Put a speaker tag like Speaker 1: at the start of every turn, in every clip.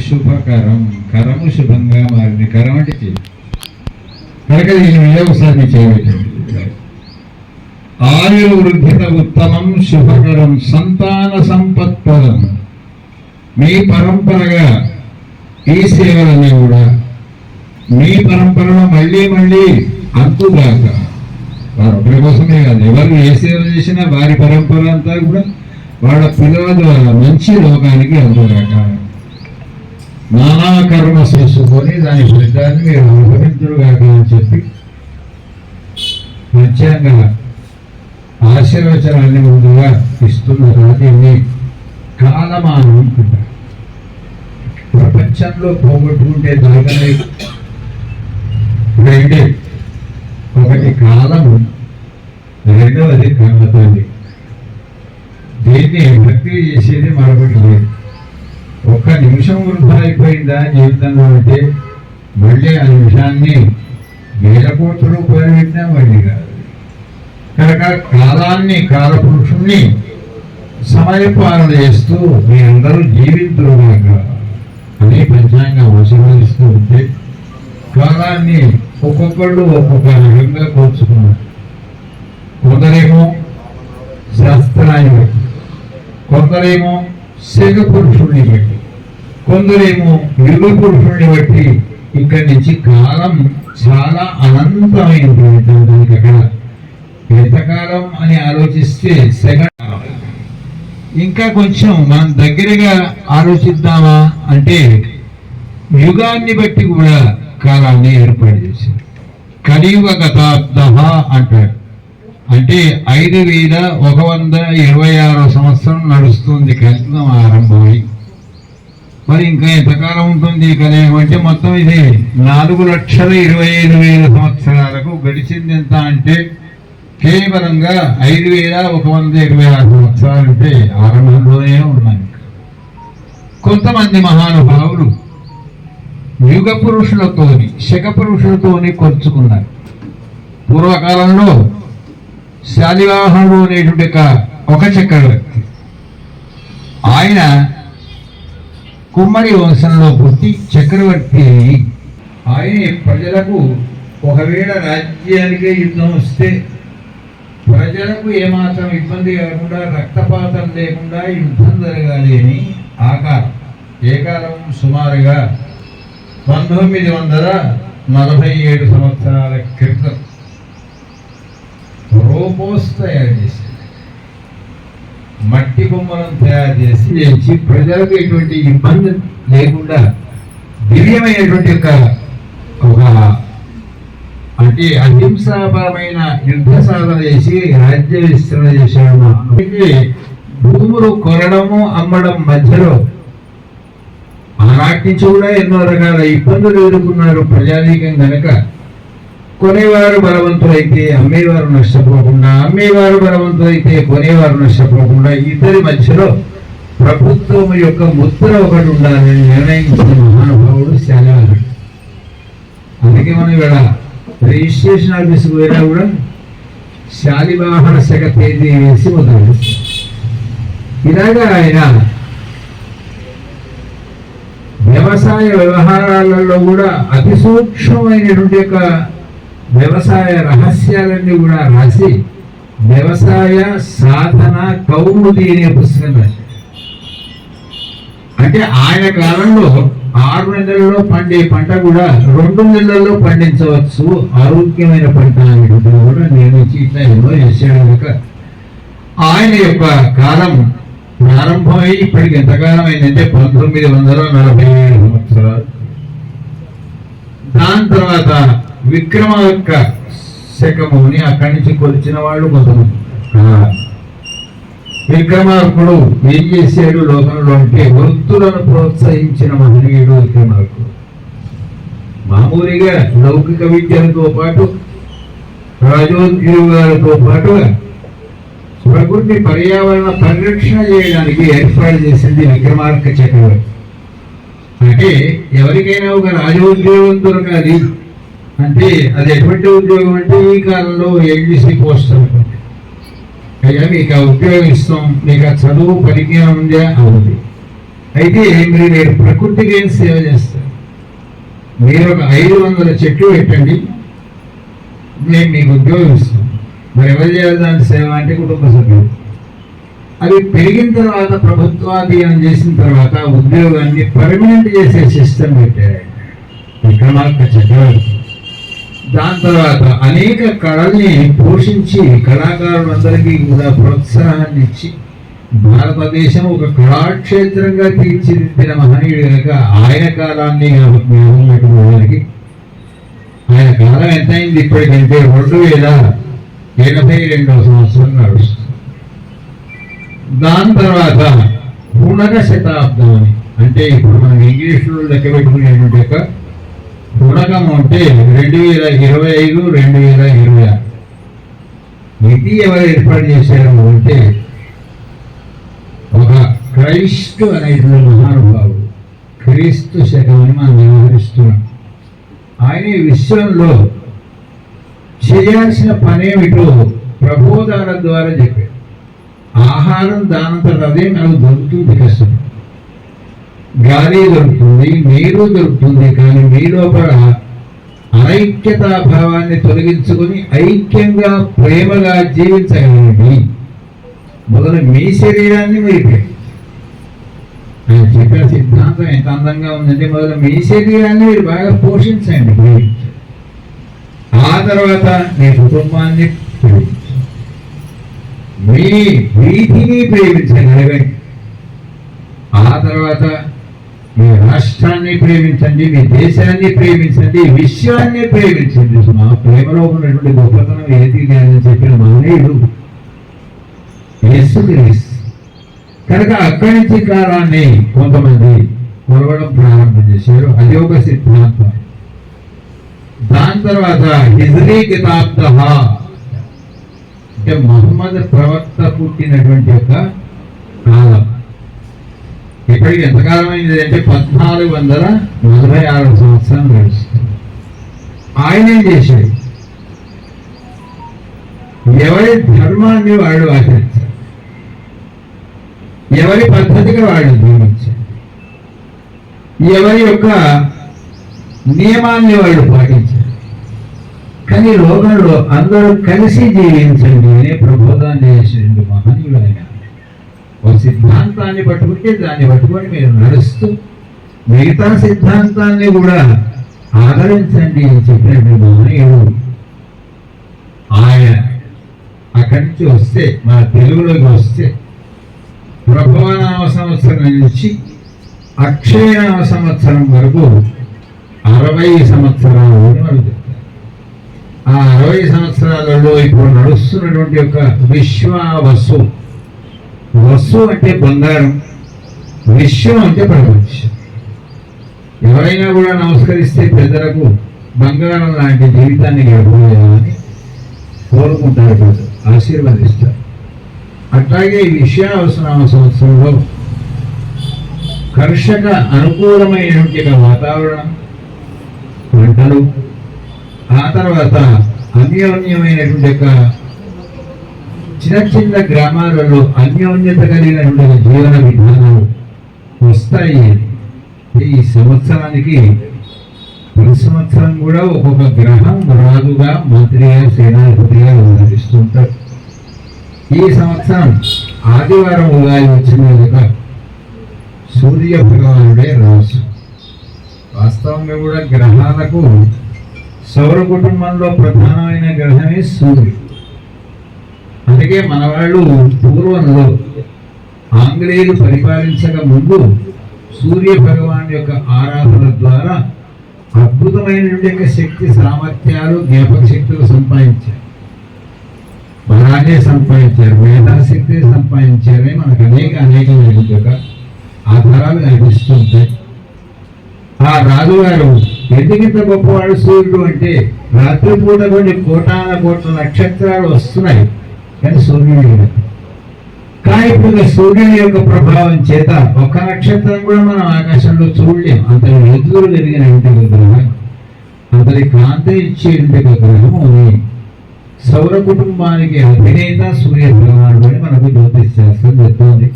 Speaker 1: శుభకరం, కరము శుభంగా మారింది. కరం అంటే చేయి. కనుక దీని మీద ఒకసారి చేయబెట్టండి. ఆయుర్వృద్ధిత ఉత్తమం శుభకరం సంతాన సంపత్పదం. మీ పరంపరగా ఈ సేవలన్నీ కూడా మీ పరంపరలో మళ్ళీ మళ్ళీ అంతుగాక. వారు ఒకరి కోసమే కాదు, ఎవరు ఏ సేవ చేసినా వారి పరంపర అంతా కూడా వాళ్ళ పిల్లల ద్వారా మంచి లోకానికి అందుగాక. నానా కర్మ చేసుకొని దాని ఫలితాన్ని మీరు అనుభవించుగాక అని చెప్పి ప్రత్యేకంగా ఆశీర్వచనాన్ని ముందుగా ఇస్తున్నారు. దీన్ని కాలమానం అంటారు. ప్రపంచంలో పోగొట్టుకుంటే దొరకనే రెండే, ఒకటి కాలము, రెండవది కర్మతోంది. దీన్ని భక్తి చేసేది మరొకటి లేదు. ఒక్క నిమిషం వృధా అయిపోయిందా జీవితంలో అంటే మళ్ళీ ఆ నిమిషాన్ని వేల కోట్ల రూపాయలు పెట్టినా మళ్ళీ కాదు. కనుక కాలాన్ని, కాలపురుషుణ్ణి సమయపాలన చేస్తూ మీరందరూ జీవింతురుగాక అని పంచాంగం ఆశీర్వదిస్తూ ఉంటే కాలాన్ని ఒక్కొక్కళ్ళు ఒక్కొక్క రకంగా కోర్చుకున్నారు. కొందరేమో శాస్త్రాన్ని బట్టి, కొందరేమో శగ పురుషుణ్ణి బట్టి, కొందరేమో యుగ పురుషుణ్ణి బట్టి ఇక్కడి నుంచి కాలం చాలా అనంతమైనటువంటి దానికి అక్కడ ఎంతకాలం అని ఆలోచిస్తే సెకండ్. ఇంకా కొంచెం మనం దగ్గరగా ఆలోచిద్దామా అంటే యుగాన్ని బట్టి కూడా కాలాన్ని ఏర్పాటు చేశారు. కలియుగ గతాబ్ద అంటారు. అంటే 5126 సంవత్సరం నడుస్తుంది కలియుగం ఆరంభమై. మరి ఇంకా ఎంతకాలం ఉంటుంది కలియుగం అంటే మొత్తం ఇది 4,25,000 సంవత్సరాలకు గడిచింది. ఎంత అంటే కేవలంగా 5,126 సంవత్సరాలు అంటే ఆరంభంలోనే ఉన్నాయి. కొంతమంది మహానుభావులు యుగ పురుషులతోని శక పురుషులతోని కొలుచుకున్నారు. పూర్వకాలంలో శాలివాహనుడు అనేటువంటి ఒక చక్రవర్తి, ఆయన కుమ్మరి వంశంలో పుట్టి చక్రవర్తి. ఆయన ప్రజలకు ఒకవేళ రాజ్యానికే యుద్ధం వస్తే ప్రజలకు ఏమాత్రం ఇబ్బంది కాకుండా రక్తపాతం లేకుండా యుద్ధం జరగాలి అని ఆకారం. ఏ కాలం? సుమారుగా 1947 సంవత్సరాల క్రితం రోబోస్ తయారు చేసి మట్టి బొమ్మలను తయారు చేసి ప్రజలకు ఎటువంటి ఇబ్బంది లేకుండా దివ్యమైనటువంటి ఒక అంటే అహింసాపరమైన యుద్ధ సాధన చేసి రాజ్య విస్తరణ చేశాడు. భూములు కొనడము అమ్మడం మధ్యలో ఆనాటి నుంచి కూడా ఎన్నో రకాల ఇబ్బందులు ఎదుర్కొన్నారు ప్రజానీకం. కనుక కొనేవారు బలవంతులైతే అమ్మేవారు నష్టపోకుండా, అమ్మేవారు బలవంతులైతే కొనేవారు నష్టపోకుండా ఇద్దరి మధ్యలో ప్రభుత్వం యొక్క ముద్ర ఒకటి ఉండాలని నిర్ణయించిన మహానుభావుడు శాలివాహనుడు. అందుకే మనం ఇక్కడ రిజిస్ట్రేషన్ ఆఫీస్కి పోయినా కూడా శాలివాహన శక తేదీ వేసి మొదలు. ఇలాగా ఆయన వ్యవసాయ వ్యవహారాలలో కూడా అతి సూక్ష్మమైనటువంటి యొక్క వ్యవసాయ రహస్యాలన్నీ కూడా రాసి వ్యవసాయ సాధన కౌముది అనే పుస్తకం రాశారు. అంటే ఆయన కాలంలో 6 నెలల్లో పండే పంట కూడా 2 నెలల్లో పండించవచ్చు, ఆరోగ్యమైన పంట అనేటువంటిది కూడా నిర్మించి ఇట్లా ఎన్నో చేసాడు. కనుక ఆయన యొక్క కాలం ప్రారంభమై ఇప్పటికి ఎంతకాలం అయిందంటే 1947 సంవత్సరాలు. దాని తర్వాత విక్రమార్క శకముని అక్కడి నుంచి కొలిచిన వాళ్ళు కొంతమంది. విక్రమార్కుడు ఏం చేశాడు లోకంలో అంటే వృత్తులను ప్రోత్సహించిన మహనీయుడు విక్రమార్కుడు. మామూలుగా లౌకిక విద్యలతో పాటు రాజోద్యోగాలతో పాటుగా ప్రకృతి పర్యావరణ పరిరక్షణ చేయడానికి ఏర్పాటు చేసింది విక్రమార్క చక్రవర్తి. అంటే ఎవరికైనా ఒక రాజోద్యోగం దొరకాలి అంటే అది ఎటువంటి ఉద్యోగం అంటే ఈ కాలంలో ఎల్డీసీ పోస్ట్ అనుకోండి. అయ్యా మీకు ఆ ఉద్యోగం ఇస్తాం, మీకు ఆ చదువు పరిజ్ఞానం ఉందా? అవుతుంది. అయితే మీరు ప్రకృతికి ఏం సేవ చేస్తారు? మీరు ఒక 500 చెట్లు పెట్టండి, మేము మీకు ఉద్యోగం ఇస్తాం. మరి ఎవరు చేయాలి దాని సేవ అంటే కుటుంబ సభ్యులు. అవి పెరిగిన తర్వాత ప్రభుత్వాధీనం చేసిన తర్వాత ఉద్యోగాన్ని పర్మనెంట్ చేసే సిస్టమ్ పెట్టారు విక్రమార్క చక్రవర్తి. దాని తర్వాత అనేక కళల్ని పోషించి కళాకారులందరికీ కూడా ప్రోత్సాహాన్ని ఇచ్చి భారతదేశం ఒక కళాక్షేత్రంగా తీర్చిదిద్దిన మహనీయుడు కనుక ఆయన కాలాన్ని జ్ఞాపకం. ఆయన కాలం ఎంత అయింది ఇప్పటికంటే 2082వ సంవత్సరం నడుస్తుంది. దాని తర్వాత పునక శతాబ్దం అని, అంటే ఇప్పుడు మనం ఇంగ్లీష్లో లెక్క పెట్టుకునేటువంటి యొక్క పునకం అంటే 2025, 2026. ఇది ఎవరు ఏర్పాటు చేశారు అంటే ఒక క్రైస్తు అనేటువంటి మహానుభావుడు, క్రీస్తు శకం అని మనం వ్యవహరిస్తున్నాం. ఆయన విశ్వంలో చేయాల్సిన పనేమిటో ప్రబోధాల ద్వారా చెప్పాడు. ఆహారం దానంతట అదే మనకు దొరుకుతుంది, కష్టం. గాలి దొరుకుతుంది, నీరు దొరుకుతుంది, కానీ మీ లోపల అనైక్యతాభావాన్ని తొలగించుకొని ఐక్యంగా ప్రేమగా జీవించగలిగి మొదలు మీ శరీరాన్ని మీరు ఆయన చెప్పిన సిద్ధాంతం ఎంత అందంగా ఉందంటే మొదలు మీ శరీరాన్ని మీరు బాగా పోషించండి, ఆ తర్వాత మీ కుటుంబాన్ని ప్రేమించండి, మీ వీధిని ప్రేమించగలగండి, ఆ తర్వాత మీ రాష్ట్రాన్ని ప్రేమించండి, మీ దేశాన్ని ప్రేమించండి, విశ్వాన్ని ప్రేమించండి. మా ప్రేమలో ఉన్నటువంటి గొప్పతనం ఏది అని చెప్పిన మహనీయుడు యేసుక్రీస్తు కనుక అక్కడి నుంచి కాలాన్ని కొంతమంది కొలవడం ప్రారంభం చేశారు. అది ఒక సిద్ధాంతం. దాని తర్వాత హిజ్రీ కితాబ్ద అంటే మహమ్మద్ ప్రవక్త పుట్టినటువంటి యొక్క కాలం. ఇప్పటికి ఎంతకాలం అయింది అంటే 1446 సంవత్సరం గడుస్తుంది. ఆయన ఏం చేశాడు? ఎవరి ధర్మాన్ని వాడు ఆచరించారు, ఎవరి పద్ధతిగా వాళ్ళు జీవించారు, ఎవరి యొక్క నియమాన్ని వాళ్ళు పాటించారు. కానీ లోకంలో అందరూ కలిసి జీవించండి అనే ప్రబోధాన్ని చేసేటువంటి మహనీయుడు ఆయన. ఒక సిద్ధాంతాన్ని పట్టుకుంటే దాన్ని పట్టుకొని మీరు నడుస్తూ మిగతా సిద్ధాంతాన్ని కూడా ఆదరించండి అని చెప్పినటువంటి మహనీయుడు ఆయన. అక్కడి నుంచి వస్తే మన తెలుగులోకి వస్తే ప్రభవనామ సంవత్సరం నుంచి అక్షయనామ సంవత్సరం వరకు 60 సంవత్సరాలు అని వాళ్ళు చెప్తారు. ఆ 60 సంవత్సరాలలో ఇప్పుడు నడుస్తున్నటువంటి యొక్క విశ్వావసు, వసు అంటే బంగారం, విశ్వం అంటే ప్రపంచం. ఎవరైనా కూడా నమస్కరిస్తే పెద్దలకు బంగారం లాంటి జీవితాన్ని గడపలేదని కోరుకుంటారు, ప్రజలు ఆశీర్వదిస్తారు. అట్లాగే ఈ విశ్వావసనామ సంవత్సరంలో కర్షక అనుకూలమైనటువంటి వాతావరణం, పంటలు, ఆ తర్వాత అన్యోన్యమైనటువంటి యొక్క చిన్న చిన్న గ్రామాలలో అన్యోన్యత కలిగినటువంటి జీవన విధానాలు వస్తాయి. ఈ సంవత్సరానికి ప్రతి సంవత్సరం కూడా ఒక్కొక్క గ్రహం రాజుగా, మంత్రిగా, సేనాధిపతిగా వ్యవహరిస్తుంటారు. ఈ సంవత్సరం ఆదివారం ఉగాది వచ్చిన సూర్య భగవానుడే రాజు. వాస్తవంగా కూడా గ్రహాలకు సౌర కుటుంబంలో ప్రధానమైన గ్రహమే సూర్యుడు. అందుకే మన వాళ్ళు పూర్వంలో ఆంగ్లేయులు పరిపాలించక ముందు సూర్య భగవాన్ యొక్క ఆరాధన ద్వారా అద్భుతమైనటువంటి శక్తి సామర్థ్యాలు, జ్ఞాపక శక్తులు సంపాదించారు, బలాన్ని సంపాదించారు, మేధాశక్తి సంపాదించారని మనకు అనేక ఆధారాలు కనిపిస్తుంటాయి. ఆ రాజుగారు ఎందుకింత గొప్పవాడు సూర్యుడు అంటే రాత్రిపూట కొన్ని కోట్ల నక్షత్రాలు వస్తున్నాయి, కానీ సూర్యుడు కానీ ఇప్పుడు సూర్యుని యొక్క ప్రభావం చేత ఒక్క నక్షత్రం కూడా మనం ఆకాశంలో చూడలేము. అంతటి ఎదురు కలిగినటువంటి గ్రహం, అంతటి కాంతి ఇచ్చేటువంటి గ్రహము సౌర కుటుంబానికి అధినేత సూర్య భగవానుడు అని మనకు జ్యోతిష్ శాస్త్రం చెప్తుంది.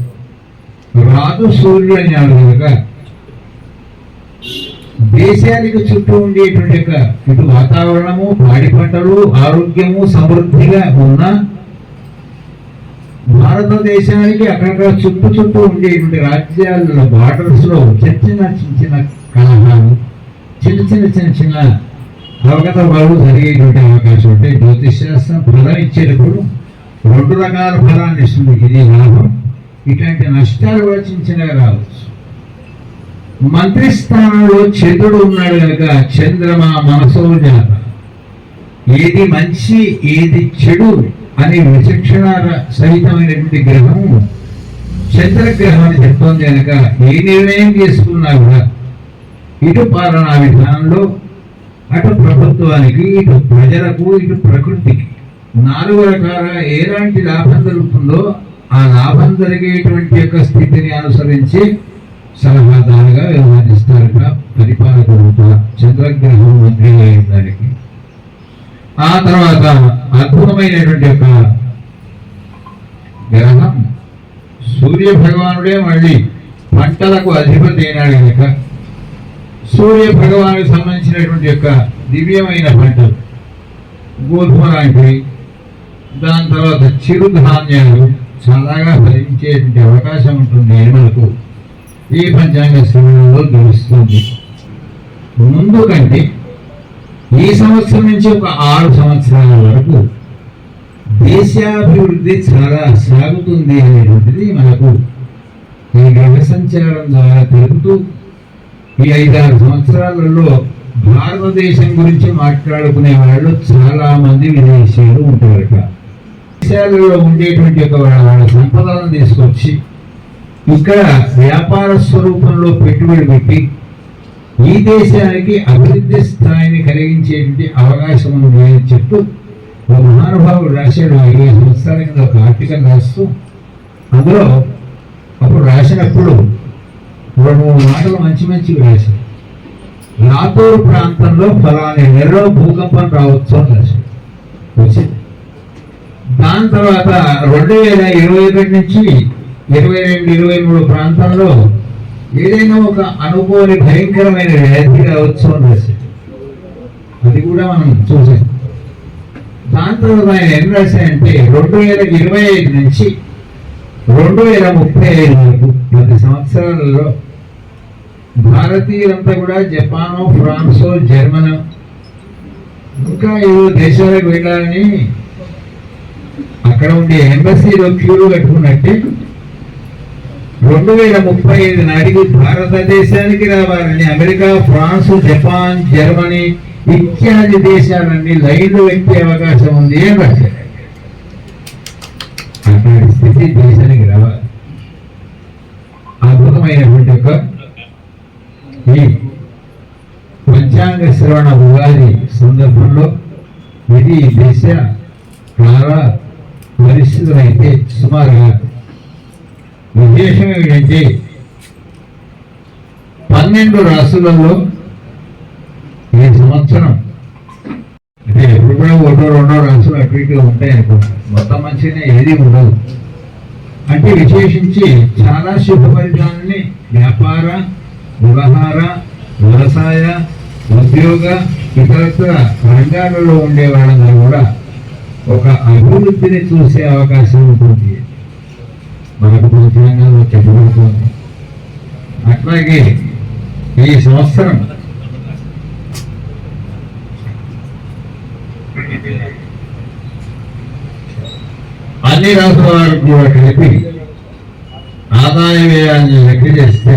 Speaker 1: రాదు సూర్యుడు అన్నాడు కనుక దేశానికి చుట్టూ ఉండేటువంటి ఇటు వాతావరణము, పాడి పంటలు, ఆరోగ్యము సమృద్ధిగా ఉన్న భారతదేశానికి అక్కడక్కడ చుట్టూ ఉండేటువంటి రాజ్యాల బార్డర్స్ లో చిన్న చిన్న కలహాలు, చిన్న అవగతలు జరిగేటువంటి అవకాశం ఉంటే జ్యోతిష్ శాస్త్రం ఫలం ఇచ్చేటప్పుడు 2 రకాల ఫలాన్ని ఇస్తుంది. ఇది లాభం, ఇట్లాంటి నష్టాలు కూడా చిన్నగా రావచ్చు. మంత్రి స్థానంలో చంద్రుడు ఉన్నాడు కనుక చంద్రమా మనసో జాత, ఏది మంచి ఏది చెడు అనే విచక్షణ సహితమైనటువంటి గ్రహము చంద్రగ్రహం అని చెప్తోంది కనుక ఏ నిర్ణయం చేసుకున్నా కూడా ఇటు పాలనా విధానంలో, అటు ప్రభుత్వానికి, ఇటు ప్రజలకు, ఇటు ప్రకృతికి 4 రకాల ఎలాంటి లాభం జరుగుతుందో ఆ లాభం జరిగేటువంటి స్థితిని అనుసరించి సలహాదారుగా వ్యవహరిస్తారట పరిపాలకుడు. చంద్రగ్రహం మంత్రి అయిన దానికి ఆ తర్వాత అద్భుతమైనటువంటి గ్రహం సూర్య భగవానుడే మళ్ళీ పంటలకు అధిపతి అయినాడు కనుక సూర్య భగవానికి సంబంధించినటువంటి దివ్యమైన పంటలు గోధుమ లాంటివి, దాని తర్వాత చిరుధాన్యాలు చాలాగా ఫలించేటువంటి అవకాశం ఉంటుంది ఎనుమలకు ఈ పంచాంగ శ్రవణంలో తెలుస్తుంది. ముందు కంటే ఈ సంవత్సరం నుంచి ఒక 6 సంవత్సరాల వరకు దేశాభివృద్ధి చాలా సాగుతుంది అనేటువంటిది మనకు ఈ గ్రహ సంచారం ద్వారా తెలుపుతూ ఈ 5-6 సంవత్సరాలలో భారతదేశం గురించి మాట్లాడుకునే వాళ్ళు చాలా మంది విదేశీయులు ఉంటారట. దేశాలలో ఉండేటువంటి వాళ్ళ సంపదలను తీసుకొచ్చి ఇక్కడ వ్యాపార స్వరూపంలో పెట్టుబడి పెట్టి ఈ దేశానికి అభివృద్ధి స్థాయిని కలిగించేటువంటి అవకాశం ఉంది అని చెప్తూ ఒక మహానుభావుడు రాశాడు. 20 సంవత్సరాల కింద ఒక ఆర్టికల్ రాస్తూ అందులో అప్పుడు రాసినప్పుడు 2-3 మాటలు మంచివి రాశాడు. లాతూరు ప్రాంతంలో ఫలాని నెలలో భూకంపం రావచ్చు అని రాశాడు. వచ్చింది. దాని తర్వాత 2021 నుంచి 22-23 ప్రాంతాల్లో ఏదైనా ఒక అనుకోని భయంకరమైన వ్యాధి రావచ్చు అని రాశాడు. అది కూడా మనం చూసాం. దాని తర్వాత ఆయన ఏం రాశాయంటే 2025 నుంచి 2035 వరకు 10 సంవత్సరాలలో భారతీయులంతా కూడా జపాను, ఫ్రాన్సో, జర్మనీ ఇంకా ఏదో దేశాలకు వెళ్ళాలని అక్కడ ఉండే ఎంబసీలో క్యూలు కట్టుకున్నట్టే 2035 నాటికి భారతదేశానికి రావాలని అమెరికా, ఫ్రాన్స్, జపాన్, జర్మనీ ఇత్యాది దేశాలన్నీ లైన్లు పెట్టే అవకాశం ఉంది అని రాశారు. అట్లాంటి స్థితి దేశానికి రావాలి. అద్భుతమైనటువంటి ఈ పంచాంగ శ్రవణ ఉగాది సందర్భంలో ఇది దేశ కాల పరిస్థితులు అయితే సుమారుగా విశేషం ఏమిటంటే 12 రాష్ట్రాలలో ఈ సంవత్సరం అంటే ఎప్పుడు కూడా 1-2 రాష్ట్రాలు అటు ఇటు ఉంటాయి అనుకుంటారు. మొత్తం మంచిగానే ఏది ఉండదు. అంటే విశేషించి చాలా శుభ ఫలితాలని వ్యాపార, వ్యవహార, వ్యవసాయ, ఉద్యోగ, ఇతరత్ర రంగాలలో ఉండే వాళ్ళందరూ కూడా ఒక అభివృద్ధిని చూసే అవకాశం ఉంటుంది. మనకు పంచాంగంలో చెప్పబడుతుంది. అట్లాగే ఈ సంవత్సరం అన్ని రాష్ట్రాల వారికి కూడా కలిపి ఆదాయ వ్యయాన్ని లెక్క చేస్తే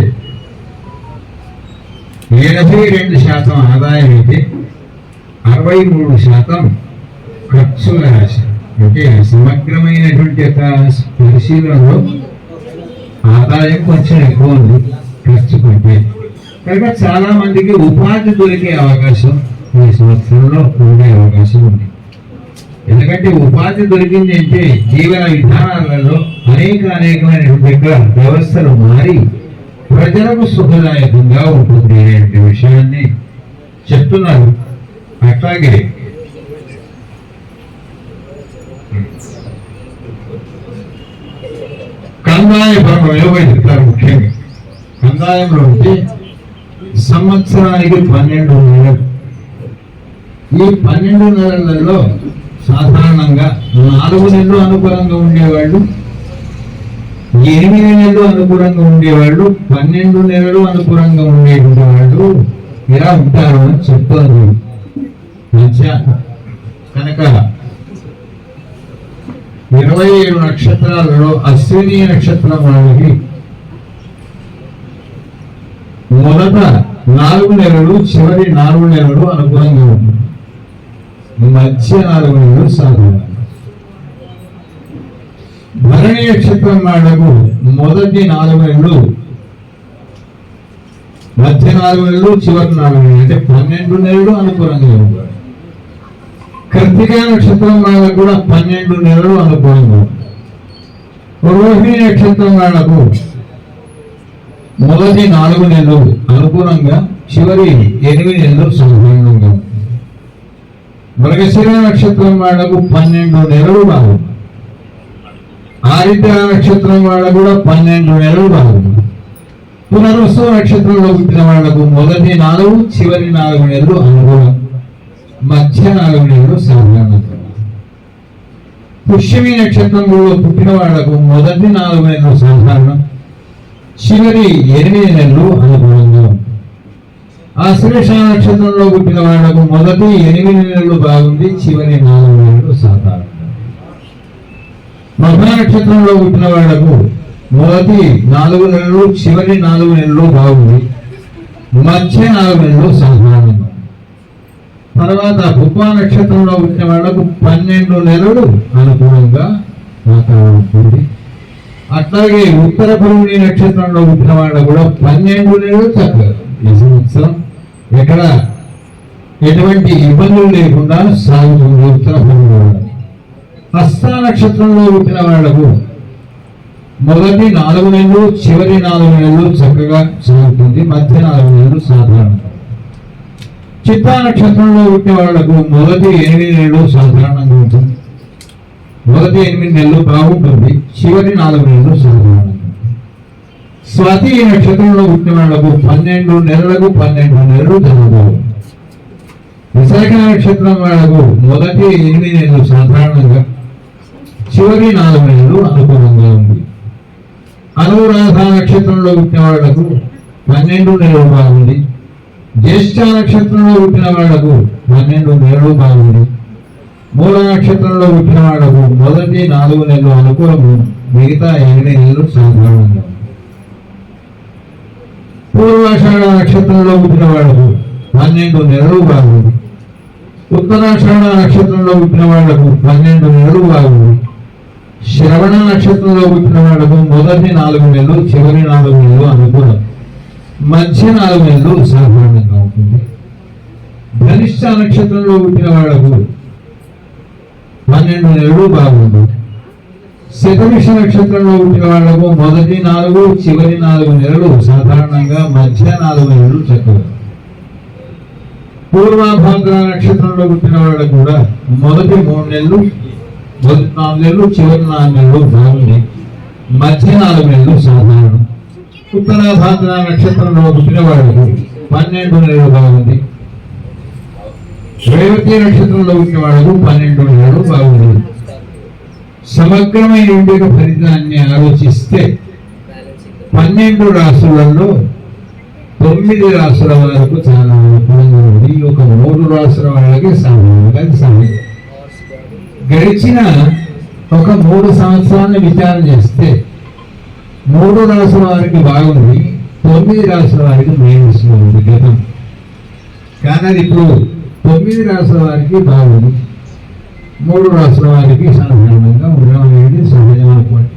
Speaker 1: 82% ఆదాయం అయితే 63% ఖర్చుల రాశి. అంటే సమగ్రమైనటువంటి పరిశీలనలో ఆదాయం కొంచెం ఎక్కువ ఉంది ఖర్చు కంటే. కనుక చాలా మందికి ఉపాధి దొరికే అవకాశం ఈ సంవత్సరంలో ఉండే అవకాశం ఉంది. ఎందుకంటే ఉపాధి దొరికింది అంటే జీవన విధానాలలో అనేకమైనటువంటి వ్యవస్థలు మారి ప్రజలకు సుఖదాయకంగా ఉంటుంది అనే విషయాన్ని చెప్తున్నారు. అట్లాగే కందాయ పరమ కందాయంలో పోయి చెప్తారు. ముఖ్యంగా కందాయంలో ఉంటే సంవత్సరానికి 12 నెలలు. ఈ 12 నెలలలో సాధారణంగా 4 నెలలు అనుకూలంగా ఉండేవాళ్ళు, 8 నెలలు అనుకూలంగా ఉండేవాళ్ళు, 12 నెలలు అనుకూలంగా ఉండేవాళ్ళు ఇలా ఉంటారు అని చెప్తుంది కనుక 27 నక్షత్రాలలో అశ్విని నక్షత్రం వాళ్ళకి మొదట 4 నెలలు, చివరి 4 నెలలు అనుకూలంగా ఉంటుంది, మధ్య 4 నెలలు సాధారణ. భరణి నక్షత్రం వాళ్లకు మొదటి 4 నెలలు, మధ్య 4 నెలలు, చివరి 4 నెలలు అంటే 12 నెలలు అనుకూలంగా ఉంటారు. కర్తికా నక్షత్రం వాళ్ళకు కూడా 12 నెలలు అనుకూలంగా. రోహిణి నక్షత్రం వాళ్ళకు మొదటి 4 నెలలు అనుకూలంగా, చివరి 8 నెలలు సాధారణంగా. మృగశిర నక్షత్రం వాళ్ళకు 12 నెలలు బాగుంది. ఆదిత్య నక్షత్రం వాళ్ళకు కూడా 12 నెలలు బాగుంది. పునరుసు నక్షత్రంలో పుట్టిన వాళ్లకు మొదటి 4, చివరి 4 నెలలు అనుకూలం, మధ్య 4 నెలలు సాధారణంగా. పుష్యమి నక్షత్రంలో పుట్టిన వాళ్లకు మొదటి 4 నెలలు సాధారణం, చివరి 8 నెలలు అనుకూలంగా. ఆశ్లేష నక్షత్రంలో పుట్టిన వాళ్లకు మొదటి 8 నెలలు బాగుంది, చివరి 4 నెలలు సాధారణం. మఘ నక్షత్రంలో పుట్టిన వాళ్లకు మొదటి 4 నెలలు, చివరి 4 నెలలు బాగుంది, మధ్య 4 నెలలు సాధారణంగా. తర్వాత పుబ్బా నక్షత్రంలో పుట్టిన వాళ్లకు 12 నెలలు అనుకూలంగా వాతావరణం ఉంటుంది. అట్లాగే ఉత్తర పురుషుని నక్షత్రంలో పుట్టిన వాళ్ళు కూడా 12 నెలలు చక్కగా ఈ సంవత్సరం ఎక్కడ ఎటువంటి ఇబ్బందులు లేకుండా సాగుతుంది. ఉత్తర పురుషుడు. హస్త నక్షత్రంలో పుట్టిన వాళ్లకు మొదటి 4 నెలలు, చివరి 4 నెలలు చక్కగా సాగుతుంది, మధ్య 4 నెలలు సాధారణ. చిత్తా నక్షత్రంలో పుట్టిన వాళ్లకు మొదటి 8 నెలలు సాధారణంగా ఉంటుంది, మొదటి 8 నెలలు బాగుంటుంది, చివరి 4 నెలలు సాధారణంగా. స్వాతి నక్షత్రంలో పుట్టిన వాళ్లకు 12 నెలలకు 12 నెలలు జరుగుతాయి. విశాఖ నక్షత్రం వాళ్లకు మొదటి 8 నెలలు సాధారణంగా, చివరి 4 నెలలు అనుకూలంగా ఉంది. అనురాధ నక్షత్రంలో పుట్టిన వాళ్లకు 12 నెలలు బాగుంది. జ్యేష్ఠ నక్షత్రంలో పుట్టిన వాళ్లకు 12 నెలలు బాగుంది. మూల నక్షత్రంలో పుట్టిన వాళ్లకు మొదటి 4 నెలలు అనుకూలము, మిగతా 8 నెలలు సాధారణంగా. పూర్వాషాఢ నక్షత్రంలో పుట్టిన వాళ్లకు 12 నెలలు బాగుంది. ఉత్తరాషాఢ నక్షత్రంలో పుట్టిన వాళ్లకు 12 నెలలు బాగుంది. శ్రవణ నక్షత్రంలో పుట్టిన వాళ్లకు మొదటి 4 నెలలు, చివరి 4 నెలలు అనుకూలం, మధ్య 4 నెలలు సాధారణంగా ఉంటుంది. ధనిష్ట నక్షత్రంలో పుట్టిన వాళ్లకు 12 నెలలు బాగుంది. శతభిష నక్షత్రంలో పుట్టిన వాళ్లకు మొదటి 4, చివరి 4 నెలలు సాధారణంగా, మధ్య 4 నెలలు చక్కగా. పూర్వాభాద్ర నక్షత్రంలో పుట్టిన వాళ్లకు కూడా మొదటి 3 నెలలు, మొదటి 4 నెలలు, చివరి 4 నెలలు బాగుంది, మధ్య 4 నెలలు సాధారణం. ఉత్తరాభాద్ర నక్షత్రంలో పుట్టిన వాళ్లకు 12 నెలలు బాగుంది. రేవతి నక్షత్రంలో పుట్టిన వాళ్లకు 12 నెలలు బాగుంది. సమగ్రమైన ఇండిక ఫలితాన్ని ఆలోచిస్తే 12 రాశులలో 9 రాశుల వరకు చాలా అనుకూలంగా ఉంది. ఒక 3 రాశుల వాళ్ళకి సాధారణంగా గడిచిన ఒక 3 సంవత్సరాలను విచారణ చేస్తే 3 రాశుల వారికి బాగుంది, 9 రాశుల వారికి మైనస్లో ఉంది గతం. కానీ అది ఇప్పుడు 9 రాశుల వారికి బాగుంది, 3 రాశుల వారికి సాధారణంగా ఉండడం అనేది సహజం అనుకోండి.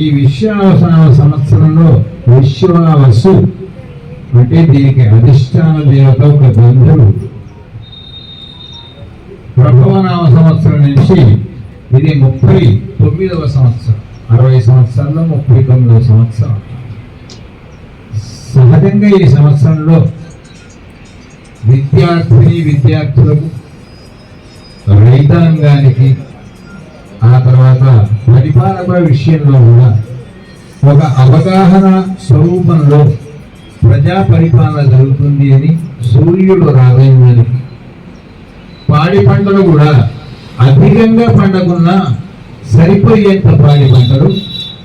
Speaker 1: ఈ విశ్వావసాన సంవత్సరంలో విశ్వావసు అంటే దీనికి అధిష్టాన దేవత ఒక బంధువు. ప్రభవనామ సంవత్సరం నుంచి ఇది 39వ సంవత్సరం. 60 సంవత్సరాల్లో 39వ సంవత్సరం. సహజంగా ఈ సంవత్సరంలో విద్యార్థులకు, రైతాంగానికి, ఆ తర్వాత పరిపాలకుల విషయంలో కూడా ఒక అవగాహన స్వరూపంలో ప్రజా పరిపాలన జరుగుతుంది అని సూర్యుడు రాగైందని పాడి పంటలు కూడా అధికంగా పండకున్నా సరిపోయేంత పాడి పంటలు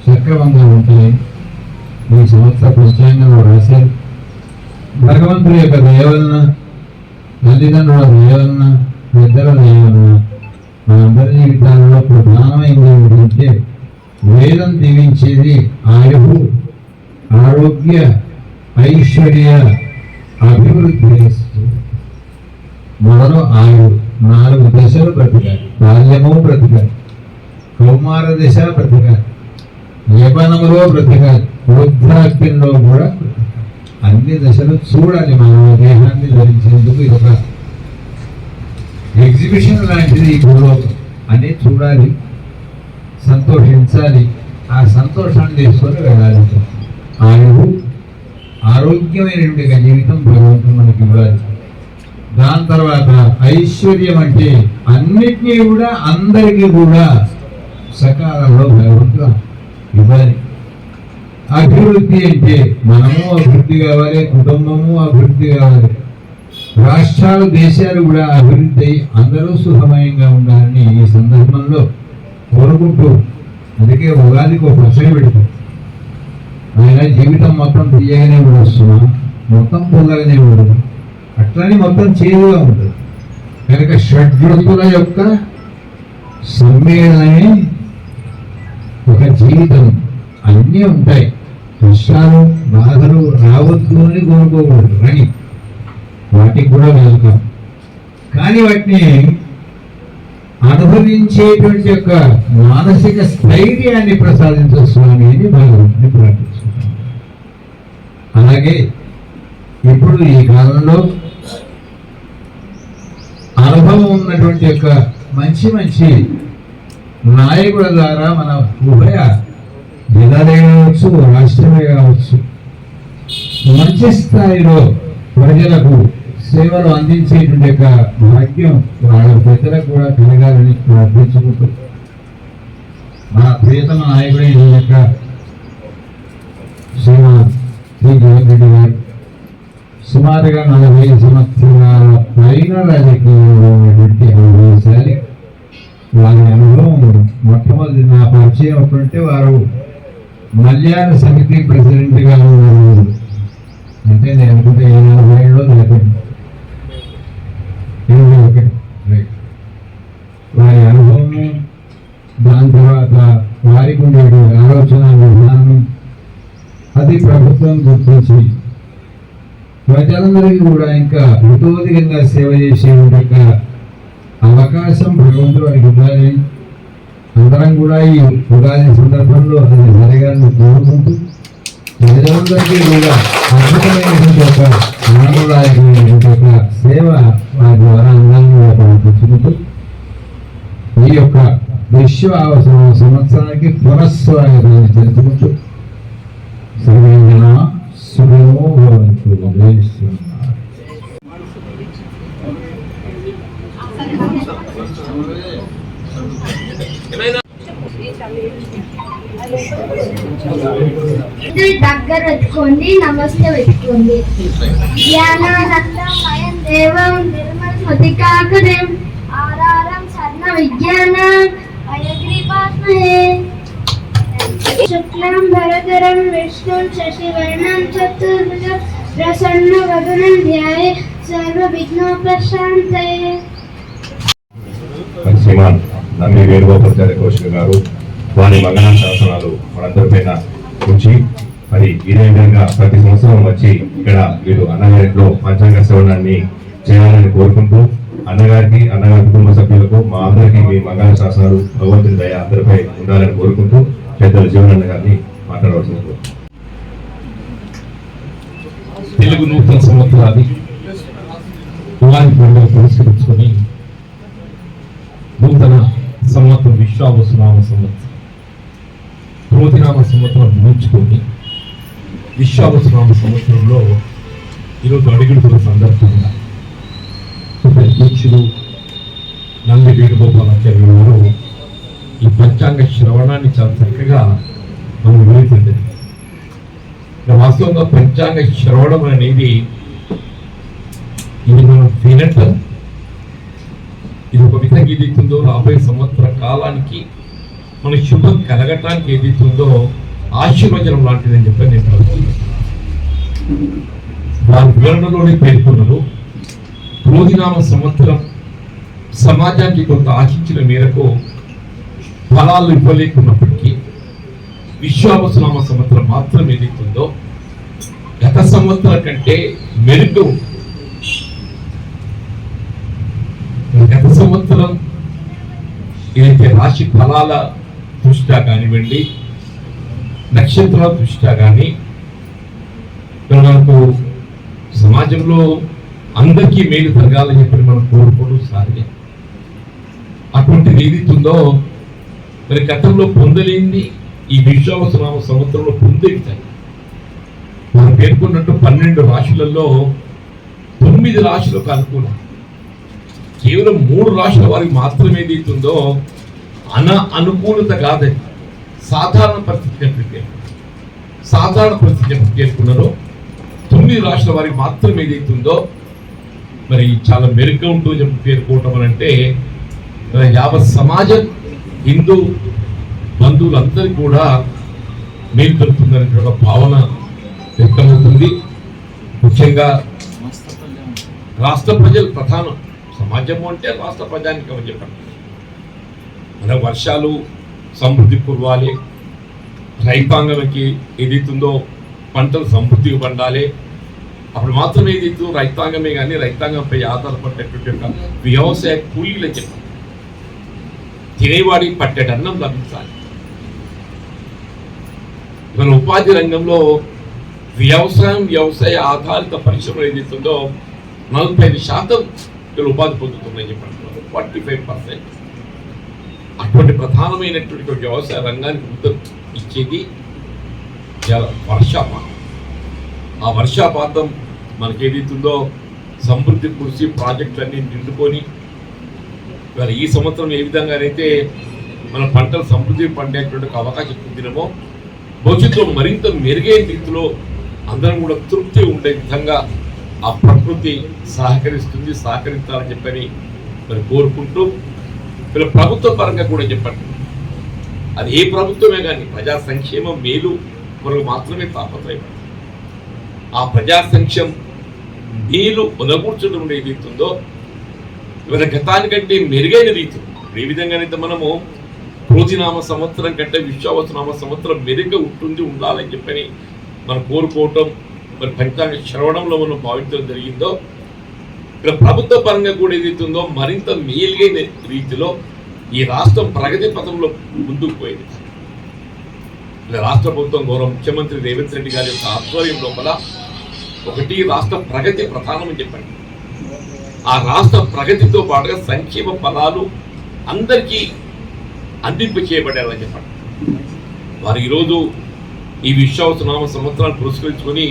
Speaker 1: సక్రమంగా ఉంటాయని ఈ సంవత్సర పంచాంగంలో రాశారు. భగవంతుడి యొక్క దయవలన, తల్లిదండ్రుల దయవలన, పెద్దల దయవలన మనందరి జీవితాలలో ప్రధానమైనది ఏమిటంటే వేదం దీవించేది ఆయువు, ఆరోగ్య, ఐశ్వర్య, అభివృద్ధి. మొదలు ఆయువు 4 దశలు బ్రతికాలి. బాల్యము బ్రతికాలి, కౌమార దశ బ్రతికాలి, యవనములో బ్రతికాలి, వృద్ధాప్యంలో కూడా అన్ని దశలు చూడాలి. మన దేహాన్ని ధరించేందుకు ఇది ఒక ఎగ్జిబిషన్ లాంటిది. ఈ భూలోకం అని చూడాలి, సంతోషించాలి, ఆ సంతోషాన్ని తీసుకొని వెళ్ళాలి. ఆయువు, ఆరోగ్యమైనటువంటి జీవితం భగవంతుడు మనకి ఇవ్వాలి. దాని తర్వాత ఐశ్వర్యం అంటే అన్నిటినీ కూడా అందరికీ కూడా సకాలంలో భగవంతుడు ఇవ్వాలి. అభివృద్ధి అంటే మనము అభివృద్ధి కావాలి, కుటుంబము అభివృద్ధి కావాలి, రాష్ట్రాలు, దేశాలు కూడా అభివృద్ధి అయి అందరూ సుఖమయంగా ఉండాలని ఈ సందర్భంలో కోరుకుంటూ, అందుకే ఉగాదికి ఒక పచ్చడి పెడతాం. ఆయన జీవితం మొత్తం తీయగానే వస్తున్నా, మొత్తం పొందగానే ఉండదు, అట్లని మొత్తం చేదుగా ఉంటుంది. కనుక షడ్రుతుల యొక్క సమ్మేళనమే ఒక జీవితం. అన్నీ ఉంటాయి, కష్టాలు, బాధలు రావద్దు అని కోరుకోకూడదు, కానీ వాటికి కూడా వెళ్తాం. కానీ వాటిని అనుభవించేటువంటి యొక్క మానసిక స్థైర్యాన్ని ప్రసాదించు స్వామి అని భగవంతుని ప్రార్థిస్తున్నాం. అలాగే ఇప్పుడు ఈ కాలంలో అనుభవం ఉన్నటువంటి యొక్క మంచి మంచి నాయకుల ద్వారా మన ఉభయ జిల్లాలే కావచ్చు, రాష్ట్రమే కావచ్చు, మంచి స్థాయిలో ప్రజలకు సేవలు అందించేటువంటి యొక్క భాగ్యం వాళ్ళ పెద్దలకు కూడా కలగాలని ప్రార్థించుకుంటూ, మన ప్రియతమ నాయకుడైన యొక్క శ్రీ జగన్ రెడ్డి గారు సుమారుగా 40 సంవత్సరాల పైన రాజకీయంలో ఉన్నటువంటి అనుభవించాలి. వారి అనుభవం మొట్టమొదటి నా పరిచయం అప్పుడంటే వారు మల్యాల సమితి ప్రెసిడెంట్గా ఉన్నారు. అంటే నేను అనుకుంటే 40 ఏళ్ళలో లేకుండా 21 వారి అనుభవము, దాని తర్వాత వారికి ఉండే ఆలోచన విధానం అది ప్రభుత్వం గుర్తించి ప్రజలందరికీ కూడా ఇంకా హృదోధికంగా సేవ చేసే అవకాశం భగవంతుడు వారికి ఇవ్వాలి. అందరం కూడా ఈ ఉగాది సందర్భంలో అది జరగాలని కోరుకుంటూ, ప్రజలందరికీ కూడా అద్భుతమైనటువంటి ఒక ఆనందదాయకమైనటువంటి ఒక సేవ వారి ద్వారా అందాన్ని కూడా పంపించుకుంటూ, ఈ యొక్క విశ్వ సంవత్సరానికి పునఃస్వాగతాన్ని తెలుసుకుంటూ సర్వేజన సుఖమో భవంతు.
Speaker 2: దగ్గర పెట్టుకోండి, నమస్తే పెట్టుకోండి. జ్ఞానానందమయం దేవం నిర్మల స్మృతికాకరం ఆధారం సర్ణ విజ్ఞానం అయగ్రీపాత్మహే శుక్లం భరధరం విష్ణుం శశివర్ణం చతుర్భుజం ప్రసన్నవదనం ధ్యాయే సర్వవిఘ్నోపశాంతయే.
Speaker 3: శ్రీమాన్ నమ్మి వేణుగోపాచార్య కౌశిక్ గారు వారి మంగళ శాసనాలు మనందరిపైన ఉంచి, మరి ఇదే విధంగా ప్రతి సంవత్సరం వచ్చి ఇక్కడ వీరు అన్నగారిలో పంచాంగ శ్రవణాన్ని చేయాలని కోరుకుంటూ, అన్నగారికి, అన్నగారి కుటుంబ సభ్యులకు, మా అందరికీ మీ మంగళ శాసనాలు భగవంతుని దయ అందరిపై ఉండాలని కోరుకుంటూ పెద్దల జీవనన్న గారిని మాట్లాడవలసింది.
Speaker 4: తెలుగు నూతన సంవత్సరాది ఉగాది పండుగ పురస్కరించుకొని నూతన సంవత్సరం విశ్వావసునామ సంవత్సరం క్రోధినామ సంవత్సరం ముగించుకొని విశ్వావసునామ సంవత్సరంలో ఈరోజు అడుగుడుతున్న సందర్భంగా అధ్యక్షులు నంది వేణుగోపాలాచార్యులు గారు ఈ పంచాంగ శ్రవణాన్ని చాలా చక్కగా మనం విలుతుంది. వాస్తవంగా పంచాంగ శ్రవణం అనేది ఇది మనం వినటం, ఇది ఒక విధంగా ఏదైతుందో రాబోయే సంవత్సర కాలానికి మన శుభం కలగటానికి ఏదైతుందో ఆశీర్వచనం లాంటిదని చెప్పి నేను భావిస్తున్నాను. వారి వివరణలోనే పేర్కొన్నారు, క్రోధినామ సంవత్సరం సమాజానికి కొంత ఆశించిన మేరకు ఫలాలు ఇవ్వలేకున్నప్పటికీ విశ్వావసునామ సంవత్సరం మాత్రం ఏదైతుందో గత సంవత్సరం కంటే మెరుగు. గత సంవత్సరం ఏదైతే రాశి ఫలాల దృష్ట్యా కానివ్వండి, నక్షత్రాల దృష్ట్యా కానీ మనకు సమాజంలో అందరికీ మేలు జరగాలని చెప్పి మనం కోరుకోవడం సాధ్యం. అటువంటిది ఏదైతుందో మరి గతంలో పొందలేంది ఈ విశ్వావసునామ సంవత్సరంలో పొందేది. మనం పేర్కొన్నట్టు 12 రాశులలో 9 రాశులకు అనుకూలం, కేవలం 3 రాశుల వారికి మాత్రమే ఏదైతుందో అనుకూలత కాదని సాధారణ పరిస్థితి పేర్కొన్నారో 9 రాశుల వారికి మాత్రం ఏదైతుందో మరి చాలా మెరుగ్గా ఉంటుందని చెప్పి పేర్కోవటం అని అంటే యావత్ సమాజం హిందూ బంధువులందరికీ కూడా మేలు కలుగుతుందనే ఒక భావన వ్యక్తమవుతుంది. ముఖ్యంగా రాష్ట్ర ప్రజలు ప్రధానం, సమాజము అంటే రాష్ట్ర ప్రజానికం అని చెప్పండి. మన వర్షాలు సమృద్ధి కురవాలి, రైతాంగంకి ఏదైతుందో పంటలు సమృద్ధిగా పండాలి. అప్పుడు మాత్రమే ఏదైతుందో రైతాంగమే కానీ రైతాంగంపై ఆధారపడేటువంటి యొక్క వ్యవసాయ కూలీలు అని చెప్పండి. తినేవాడికి పట్టేట అన్నం లభించాలి. మన ఉపాధి రంగంలో వ్యవసాయ ఆధారిత పరిశ్రమలు ఏదైతుందో 45% ఉపాధి పొందుతున్నాయని చెప్పండి. 45%. అటువంటి ప్రధానమైనటువంటి వ్యవసాయ రంగానికి ఉత్తరం ఇచ్చేది వర్షాపాతం. ఆ వర్షాపాతం మనకి ఏదైతుందో సమృద్ధి కురిసి ప్రాజెక్టులన్నీ నిండుకొని ఇవాళ ఈ సంవత్సరం ఏ విధంగానైతే మన పంటలు సమృద్ధి పండేటువంటి అవకాశం పొందినమో భవిష్యత్తులో మరింత మెరుగైన రీతిలో అందరం కూడా తృప్తి ఉండే విధంగా ఆ ప్రకృతి సహకరించాలని చెప్పని మరి కోరుకుంటూ వీళ్ళ ప్రభుత్వ పరంగా కూడా చెప్పండి, అది ఏ ప్రభుత్వమే కానీ ప్రజా సంక్షేమం మేలు కొరకు మాత్రమే తాపత్రయపడి ఆ ప్రజా సంక్షేమం మేలు ఒనగూర్చడం ఏదైతుందో ఇవాళ గతానికంటే మెరుగైన రీతిలో ఏ విధంగానైతే మనము క్రోధినామ సంవత్సరం కంటే విశ్వావసునామ సంవత్సరం మెరుగ్గా ఉండాలని చెప్పని మనం కోరుకోవటం మరి పంచాంగ శ్రవణంలో మనం భావించడం జరిగిందో ఇక్కడ ప్రభుత్వ పరంగా కూడా ఏదైతుందో మరింత మేలుగైన రీతిలో ఈ రాష్ట్రం ప్రగతి పథంలో ముందుకు పోయింది. రాష్ట్ర ప్రభుత్వం గౌరవ ముఖ్యమంత్రి రేవంత్ రెడ్డి గారి యొక్క ఆధ్వర్యం లోపల ఒకటి రాష్ట్ర ప్రగతి ప్రధానమని చెప్పండి. ఆ రాష్ట్ర ప్రగతితో పాటుగా సంక్షేమ ఫలాలు అందరికీ అందింప చేయబడాలని చెప్పండి. వారు ఈరోజు ఈ విశ్వావసునామ సంవత్సరాలు పురస్కరించుకొని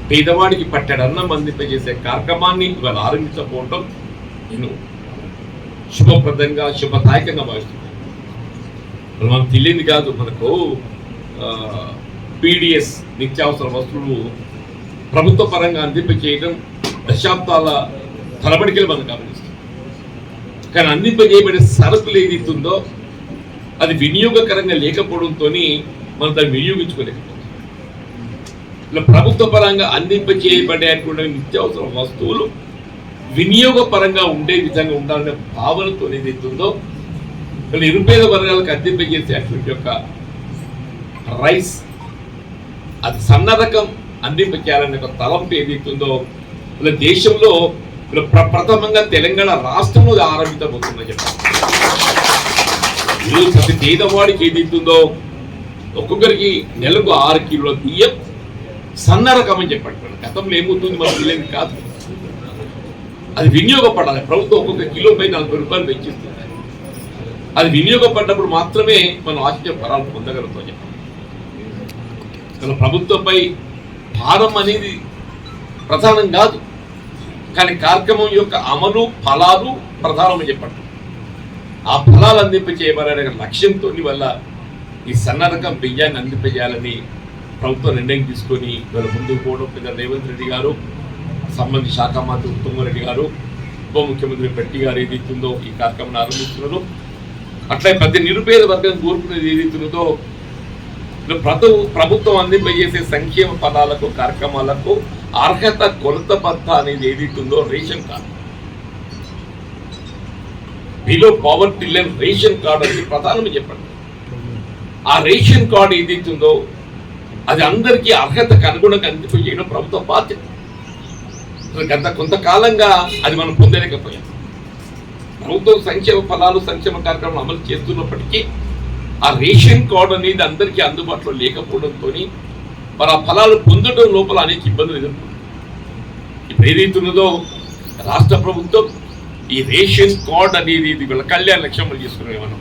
Speaker 4: పేదవాడికి పట్టెడు అన్నం అందింపజేసే కార్యక్రమాన్ని ఇవాళ ఆరంభించకపోవటం నేను శుభప్రదంగా శుభదాయకంగా భావిస్తున్నాను. మనకు తెలియదు కాదు, మనకు PDS నిత్యావసర వస్తువులు ప్రభుత్వ పరంగా అందింపజేయడం దశాబ్దాల తరబడికి మనం గమనిస్తాం. కానీ అందింపజేయబడే సరుకులు ఏదైతుందో అది వినియోగకరంగా లేకపోవడంతో మనం దాన్ని వినియోగించుకోలేకపోతాం. ఇలా ప్రభుత్వ పరంగా అందింపజేయబడేటువంటి నిత్యావసర వస్తువులు వినియోగపరంగా ఉండే విధంగా ఉండాలనే భావనతో ఏదైతుందో నిరుపేద వర్గాలకు అందింపజేసేటువంటి యొక్క రైస్ అది సన్న రకం అందింపచేయాలనే ఒక తలంపు ఏదైతుందో ఇలా దేశంలో ప్రప్రథమంగా తెలంగాణ రాష్ట్రంలో ఆరంభించబోతుందని చెప్పారు. ఈరోజు ప్రతి పేదవాడికి ఏదైతుందో ఒక్కొక్కరికి నెలకు 6 కిలోల బియ్యం సన్న రకం అని చెప్పండి. గతంలో ఏమవుతుంది మనకు తెలియదు కాదు, అది వినియోగపడాలి. ప్రభుత్వం ఒక్కొక్క కిలోపై 40 రూపాయలు పెంచిస్తుంది. అది వినియోగపడినప్పుడు మాత్రమే మనం ఆశించే ఫలాలు పొందగలుగుతాం చెప్పండి. ప్రభుత్వంపై భారం అనేది ప్రధానం కాదు, కానీ కార్యక్రమం యొక్క అమలు ఫలాలు ప్రధానమని చెప్పండి. ఆ ఫలాలు అందింప చేయబడే లక్ష్యంతో వల్ల ఈ సన్న రకం బియ్యాన్ని అందింపజేయాలని ప్రభుత్వం నిర్ణయం తీసుకొని ఇవాళ ముందుకు పోవడం పెద్ద రేవంత్ రెడ్డి గారు, సంబంధిత శాఖ మంత్రి ఉత్తమ్ గారు, ఉప ముఖ్యమంత్రి పెట్టి గారు ఏదైతుందో ఈ కార్యక్రమాన్ని ఆరంభిస్తున్నారు. అట్లా ప్రతి నిరుపేద వర్గం కోరుకునేది ఏదైతున్నదో ప్రభుత్వం అందింపజేసే సంక్షేమ ఫలాలకు కార్యక్రమాలకు అర్హత కొలత బద్ద అనేది ఏదైతుందో ration card, below poverty line ration card అనేది ప్రధానమని చెప్పండి. ఆ రేషన్ కార్డు ఏదైతుందో అది అందరికీ అర్హతకు అనుగుణంగా అందింపజేయడం ప్రభుత్వ బాధ్యత. గత కొంతకాలంగా అది మనం పొందలేకపోయాం. ప్రభుత్వం సంక్షేమ ఫలాలు సంక్షేమ కార్యక్రమాలు అమలు చేస్తున్నప్పటికీ ఆ రేషన్ కార్డు అనేది అందరికీ అందుబాటులో లేకపోవడంతో మరి ఆ ఫలాలు పొందడం లోపల అనేక ఇబ్బందులు ఎదుర్కొంది. ఇప్పుడు ఏదైతున్నదో రాష్ట్ర ప్రభుత్వం ఈ రేషన్ కార్డు అనేది ఇది వీళ్ళ కళ్యాణ లక్ష్యం అమలు చేసుకున్నాం. మనం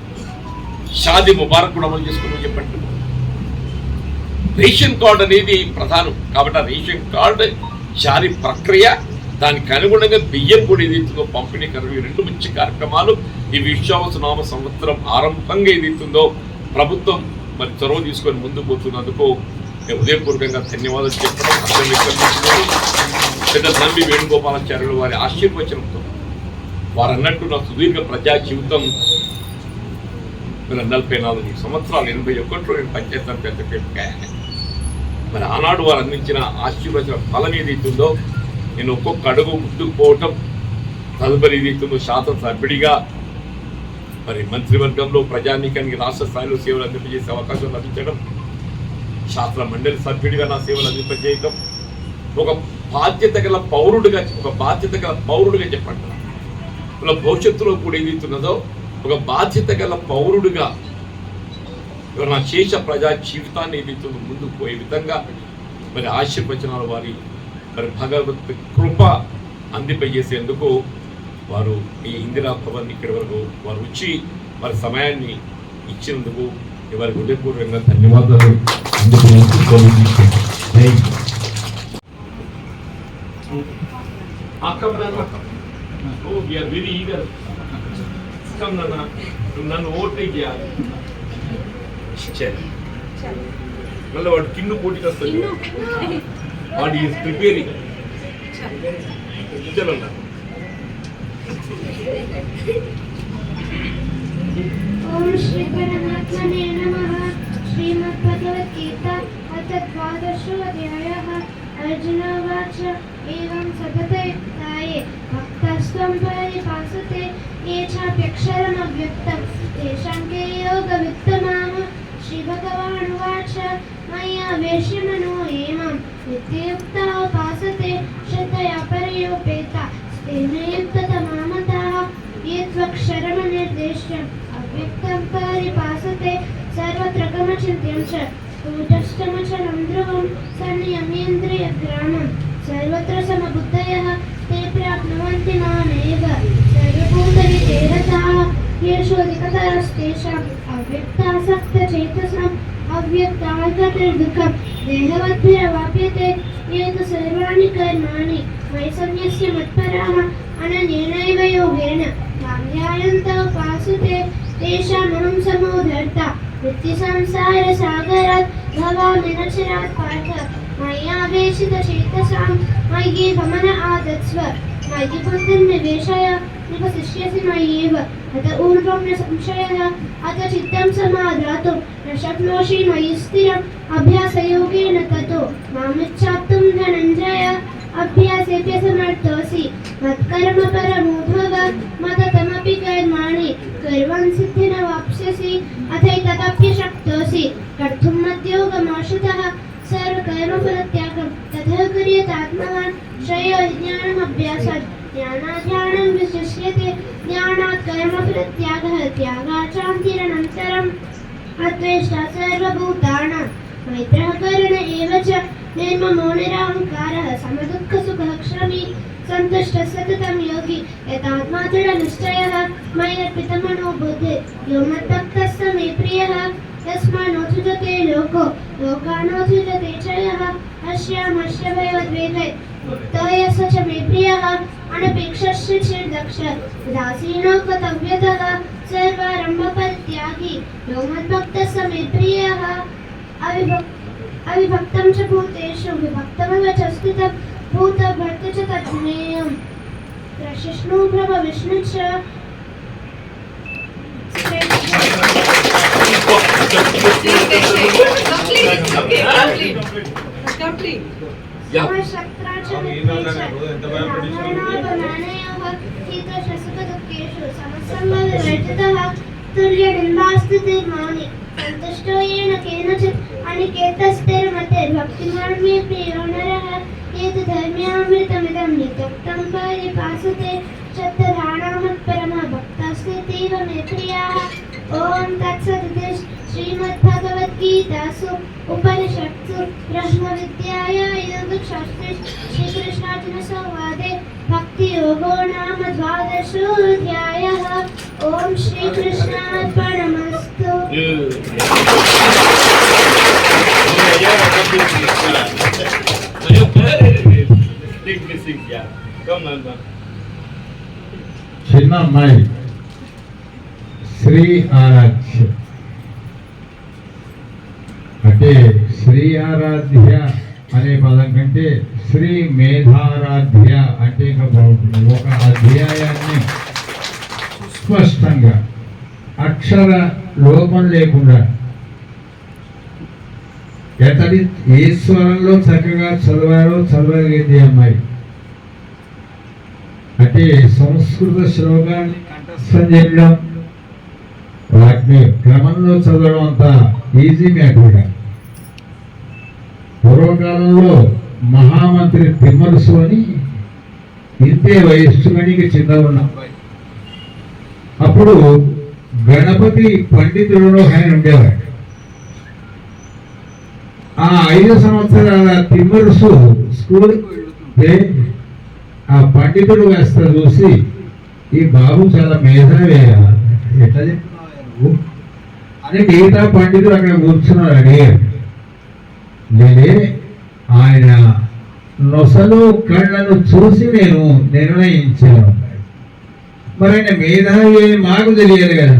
Speaker 4: షాదీ ముబారక్ కూడా అమలు చేసుకున్నాం చెప్పండి. రేషన్ కార్డు అనేది ప్రధానం కాబట్టి ఆ రేషన్ కార్డు జారీ ప్రక్రియ, దానికి అనుగుణంగా బియ్యం కూడా ఏదైతుందో పంపిణీ కరువు, రెండు మంచి కార్యక్రమాలు ఈ విశ్వావసనామ సంవత్సరం ఆరంభంగా ఏదైతుందో ప్రభుత్వం మరి చొరవ తీసుకొని ముందుకు పోతున్నందుకు నేను హృదయపూర్వకంగా ధన్యవాదాలు చెప్పడం. పెద్ద నంబి వేణుగోపాలాచార్యులు వారి ఆశీర్వచనంతో వారు అన్నట్టు నా సుదీర్ఘ ప్రజా జీవితం 44 సంవత్సరాలు 81లో నేను పనిచేస్తాను పెద్ద. మరి ఆనాడు వారు అందించిన ఆశీర్వచన ఫలం ఏదైతుందో నేను ఒక్కొక్క అడుగు ముందుకు పోవటం, తదుపరి ఏదైతుందో శాసనసభ్యుడిగా మరి మంత్రివర్గంలో ప్రజానీకానికి రాష్ట్ర స్థాయిలో సేవలు అందింపజేసే అవకాశం లభించడం, శాసన మండలి సభ్యుడిగా నా సేవలు అందింపజేయటం, ఒక బాధ్యత గల పౌరుడిగా చెప్పండి. ఇలా భవిష్యత్తులో కూడా ఏదైతున్నదో ఒక బాధ్యత గల పౌరుడిగా నా శేష ప్రజా జీవితాన్ని ఏదైతుందో ముందుకు పోయే విధంగా మరి ఆశీర్వచనాలు వారి మరి భగవత్ కృప అందింపజేసేందుకు వారు ఈ ఇందిరా భవన్ ఇక్కడి వరకు వారు వచ్చి వారి సమయాన్ని ఇచ్చినందుకు వారికి హృదయపూర్వకంగా ధన్యవాదాలు. నన్ను ఓటేక్ చేయాలి. మళ్ళీ వాడు కిన్ను పోటీకి వస్తుంది. వాడు ఈజ్ ప్రిపేరింగ్.
Speaker 2: ఓం శ్రీ పరమాత్మనే నమః. శ్రీమద్భగవద్గీతా అథ ద్వాదశోऽధ్యాయः. अर्जुन उवाच एवं सततयुक्ताये भक्तस्त्वं परिपासते ये चाप्यक्षरमव्यक्तं तेषां के योगवित्तमाः. श्रीभगवानुवाच मया वेश्य मनो एमं नित्ययुक्ता उपासते श्रद्धया पर्युपेता तेन युक्ततमामताः. ये त्वक्षरमनिर्देश्यम् अव्यक्तं परिपासते सर्वत्र गमचिन्त्यं च कूटस्थमचलं ध्रुवं संयम्येन्द्रियग्रामं सर्वत्र समबुद्धयः ते प्राप्नुवन्ति मामेव. सर्वभूतहिते रताः येषोऽधिकतरस्तेषाम् अव्यक्तासक्तचेतसाम् अव्यक्तार्कतिर्दुःखं देहवद्भिरवाप्यते. ये तु सर्वाणि कर्माणि मयि सन्न्यस्य मत्पराः अनन्येनैव योगेन मां ध्यायन्तः उपासते तेषामहं समोधर्ता वृत्तिसंसारसागरात् भवामि न चिरात् पार्थ. मय्यावेशितचेतसां मयि भमन आदत्स्व मयि बुद्धिं निवेशय निवसिष्यसि मय्येव. अत ऊर्ध्वं न संशयः अत चित्तं समाधातुं न शक्नोषि मयि स्थिरम् अभ्यासयोगेन ततो मामिच्छाप्तुं धनञ्जय. अभ्यासेऽप्यसमर्थोऽसि मत्कर्म परमो भव मततमपि कर्माणि कुर्वन् सिद्धिनवाप्स्यसि. अथैतदप्यशक्तोऽसि कर्तुं मद्योगमाश्रितः सर्वकर्मफलत्यागं ततः कुर्यादात्मवान्. श्रेयो ज्ञानमभ्यासात् ज्ञानाध्यानं विशिष्यते ज्ञानात् कर्मफलत्यागः त्यागात् शान्तिरनन्तरम्. अद्वेष्टा सर्वभूतानां मैत्रः करुण एव च निर्ममो निरहङ्कारः समदुःखसुखः क्षमी सन्तुष्टः सततं योगी यतात्मा दृढनिश्चयः. मय्यर्पितमनो बुद्धिः यो मद्भक्तः स मे प्रियः. यस्मान्नोत्सृजते लोको लोकानोत्सृजते च यः अश्यामस्य भयोद्वेगैः मुक्तो यः स च मे प्रियः. अनपेक्षश्चिर्दक्षः उदासीनो कर्तव्यतः सर्वारम्भपरित्यागी यो मद्भक्तः स मे प्रियः. अविभक्तं च भूतेषु विभक्तमिव च स्थितं भूतभर्तृ च तज्ज्ञेयम् प्रशिष्णु ब्रह्म विष्णु च
Speaker 5: Complete.
Speaker 2: शक्त्रा च नारायणागमनयोः शीतोष्णसुखदुःखेषु समसंवादवर्जितः तुल्यबिम्बास्थितिर्मौनि सन्तुष्टो येन केनचित् अनिकेतस्तिर्मते भक्तिमान् मे प्रियो नरः एतत् धर्म्यामृतमिदं नित्यक्तं परिपासते चतुर्हाणामत्परमा भक्तास्तेतीव मे प्रियाः ॐ तत्सदिति श्रीमद्भगवद्गीतासु उपनिषत्सु ब्रह्मविद्यायां शास्त्रे श्रीकृष्णार्जुनसंवादे भक्तियोगो नाम द्वादशोऽध्यायः ॐ श्रीकृष्णार्पणमस्तु।
Speaker 1: చిన్న అమ్మాయి శ్రీ ఆరాధ్య అంటే శ్రీ ఆరాధ్య అనే పదం కంటే శ్రీ మేధారాధ్య అంటే ఇంకా బాగుంటుంది. ఒక అధ్యాయాన్ని స్పష్టంగా అక్షర లోపం లేకుండా ఎతడి ఏ స్వరంలో చక్కగా చదవగలిగింది అమ్మాయి. అంటే సంస్కృత శ్లోకాన్ని కంఠస్థం చేయడం వాటిని క్రమంలో చదవడం అంత ఈజీ మ్యాటర్. పూర్వకాలంలో మహామంత్రి తిమ్మరుసు అని ఇంతే వయస్సు కనికి చిన్న ఉన్న అప్పుడు గణపతి పండితుడు ఆయన ఉండేవాడు. ఆ 5 సంవత్సరాల తిమ్మరుసు స్కూల్కి వెళ్తుంటే ఆ పండితుడు వేస్తా చూసి ఈ బాబు చాలా మేధావే ఎట్లా చెప్తున్నావు అని మిగతా పండితుడు అక్కడ కూర్చున్నారు. అడిగారు నేనే ఆయన నొసలు కళ్ళను చూసి నేను నిర్ణయించాను. మరి ఆయన మేధావి మాకు తెలియదు కదా,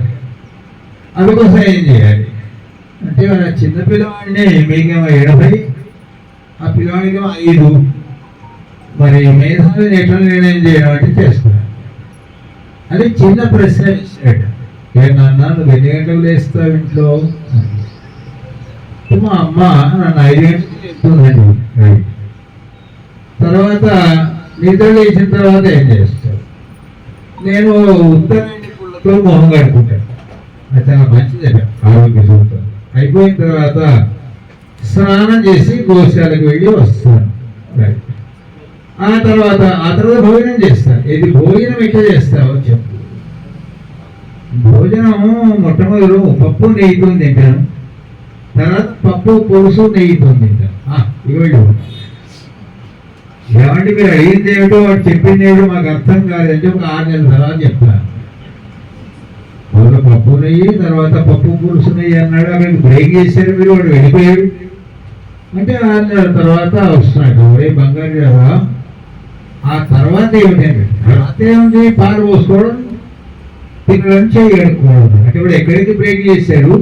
Speaker 1: అందుకోసం ఏం చేయాలి అంటే మన చిన్న పిల్లవాడిని మీకేమో 70 ఆ పిల్లవాడికేమో 5 మరి మేధావిని ఎట్లా నిర్ణయం చేయడం అంటే చేస్తున్నాను. అది చిన్న ప్రశ్న ఇచ్చాడు. ఏమన్నా నువ్వు ఎన్ని గంటలు లేస్తావు ఇంట్లో? మా అమ్మ నన్ను 5 గంటలు చెప్తుందండి. తర్వాత నిద్ర లేచిన తర్వాత ఏం చేస్తావు? నేను ఉత్తరాయణతో మొహం కడుకుంటాను. అది చాలా మంచిది ఆరోగ్య సూత్రం. అయిపోయిన తర్వాత స్నానం చేసి గోశాలకు వెళ్ళి వస్తాను. ఆ తర్వాత భోజనం చేస్తాను. ఇది భోజనం ఎట్లా చేస్తావో చెప్పు. భోజనం మొట్టమొదలు పప్పు నెయ్యితో తింటాను, తర్వాత పప్పు పులుసు నెయ్యితో తింటాను. ఇవ్వండి ఏమంటే మీరు అడిగింది ఏమిటో వాడు చెప్పింది ఏమిటో మాకు అర్థం కాదంటే ఒక 6 నెలల తర్వాత చెప్తాను. మొదలు పప్పు నెయ్యి, తర్వాత పప్పు పులుసు నెయ్యి అన్నాడు. అక్కడికి బ్రేక్ చేశారు మీరు, వాడు వెళ్ళిపోయాడు. అంటే 6 నెలల తర్వాత వస్తున్నాడు. ఒరే బంగారు కదా, ఆ తర్వాత ఏమిటండి? తర్వాత ఏముంది? పాలు పోసుకోవడం, తినడం, చేయడుకోవడం. అంటే ఇప్పుడు ఎక్కడికి బ్రేక్ చేశాడు,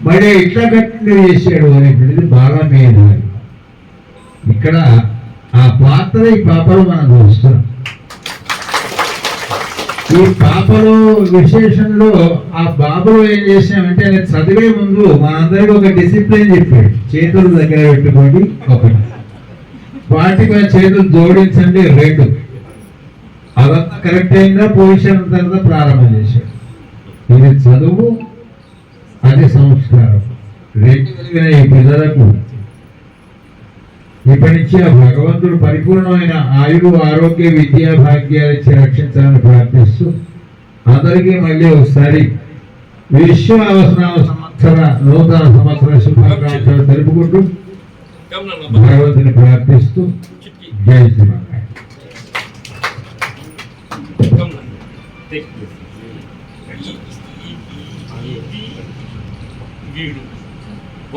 Speaker 1: మళ్ళీ ఇట్లా కట్టినవి చేశాడు అనేటువంటిది బాగా మీద. ఇక్కడ ఆ పాత్ర ఈ పాపలో మనం చూస్తున్నాం. ఈ పాపలో విశేషంలో ఆ బాబులో ఏం చేసామంటే ఆయన చదివే ముందు మనందరికీ ఒక డిసిప్లిన్ చెప్పాడు. చేతులు దగ్గర పెట్టుకోండి, ఒకటి వాటికి చేతులు జోడించండి, 2. అదంతా కరెక్ట్ అయిందా పొజిషన్ తర్వాత ప్రారంభం చేశాడు. ఇది చదువు, అది సంస్కారం. 2 కలిగిన ఈ పిల్లలకు ఇప్పటి నుంచి ఆ భగవంతుడు పరిపూర్ణమైన ఆయువు, ఆరోగ్య, విద్యా భాగ్యాలు ఇచ్చి రక్షించాలని ప్రార్థిస్తూ అందరికీ మళ్ళీ ఒకసారి విశ్వ అవసరాల సంవత్సర నూతన సంవత్సర శుభాకాంక్షలు తెలుపుకుంటూ భగవంతుని ప్రార్థిస్తూ జై శ్రీరామ్.